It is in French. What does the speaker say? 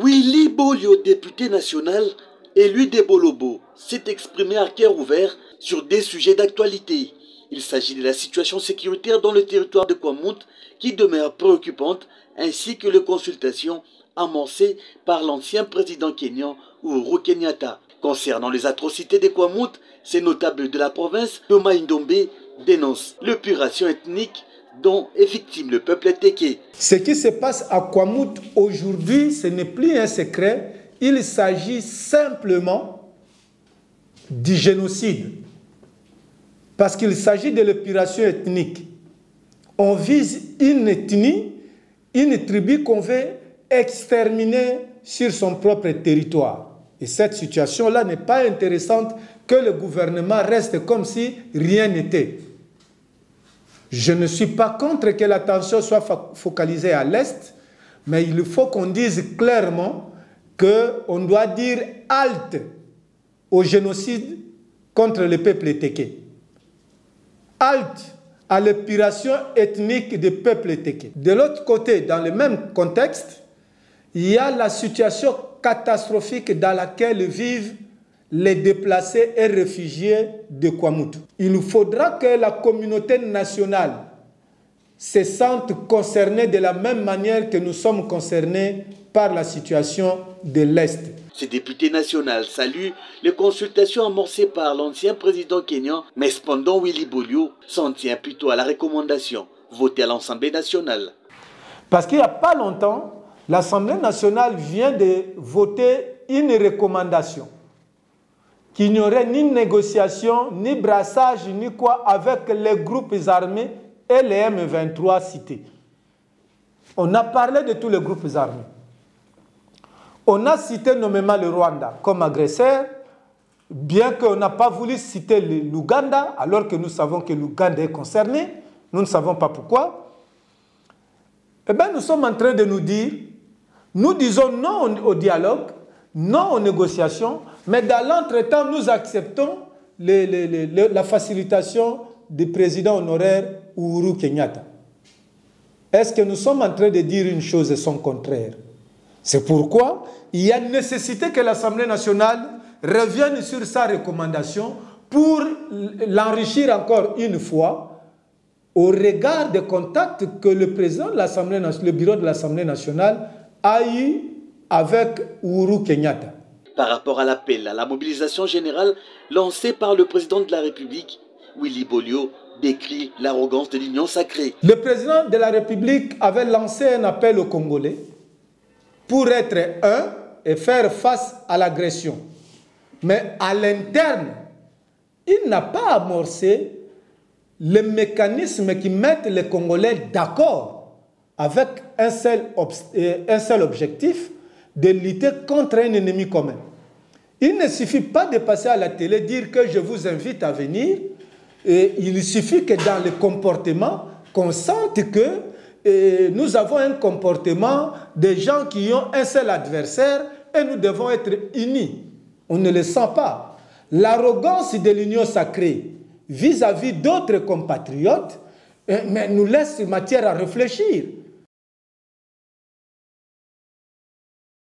Willy Bolio, député national, élu des Bolobo, s'est exprimé à cœur ouvert sur des sujets d'actualité. Il s'agit de la situation sécuritaire dans le territoire de Kwamouth qui demeure préoccupante, ainsi que les consultations amorcées par l'ancien président kényan Uhuru Kenyatta. Concernant les atrocités des Kwamouth, ces notables de la province, Thomas Ndombe dénonce l'épuration ethnique dont est victime le peuple Téké. Ce qui se passe à Kwamouth aujourd'hui, ce n'est plus un secret. Il s'agit simplement du génocide. Parce qu'il s'agit de l'épuration ethnique. On vise une ethnie, une tribu qu'on veut exterminer sur son propre territoire. Et cette situation-là n'est pas intéressante que le gouvernement reste comme si rien n'était. Je ne suis pas contre que l'attention soit focalisée à l'Est, mais il faut qu'on dise clairement qu'on doit dire halte au génocide contre le peuple Téké. Halte à l'épuration ethnique du peuple Téké. De l'autre côté, dans le même contexte, il y a la situation catastrophique dans laquelle vivent les déplacés et réfugiés de Kwamouth. Il faudra que la communauté nationale se sente concernée de la même manière que nous sommes concernés par la situation de l'Est. Ce député national salue les consultations amorcées par l'ancien président kényan, mais cependant Willy Bolio s'en tient plutôt à la recommandation votée à l'Assemblée nationale. Parce qu'il n'y a pas longtemps, l'Assemblée nationale vient de voter une recommandation qu'il n'y aurait ni négociation, ni brassage, ni quoi avec les groupes armés et les M23 cités. On a parlé de tous les groupes armés. On a cité nommément le Rwanda comme agresseur, bien qu'on n'a pas voulu citer l'Ouganda, alors que nous savons que l'Ouganda est concerné. Nous ne savons pas pourquoi. Eh bien, nous sommes en train de nous dire, nous disons non au dialogue, non aux négociations, mais dans l'entretemps, nous acceptons la facilitation du président honoraire Uhuru Kenyatta. Est-ce que nous sommes en train de dire une chose et son contraire? C'est pourquoi il y a nécessité que l'Assemblée nationale revienne sur sa recommandation pour l'enrichir encore une fois au regard des contacts que le président de l'Assemblée, le bureau de l'Assemblée nationale a eu avec Uhuru Kenyatta. Par rapport à l'appel à la mobilisation générale lancée par le président de la République, Willy Bolio décrit l'arrogance de l'Union sacrée. Le président de la République avait lancé un appel aux Congolais pour être un et faire face à l'agression. Mais à l'interne, il n'a pas amorcé les mécanismes qui mettent les Congolais d'accord avec un seul objectif, de lutter contre un ennemi commun. Il ne suffit pas de passer à la télé, dire que je vous invite à venir. Et il suffit que dans le comportement, qu'on sente que nous avons un comportement de gens qui ont un seul adversaire et nous devons être unis. On ne le sent pas. L'arrogance de l'union sacrée vis-à-vis d'autres compatriotes mais nous laisse matière à réfléchir.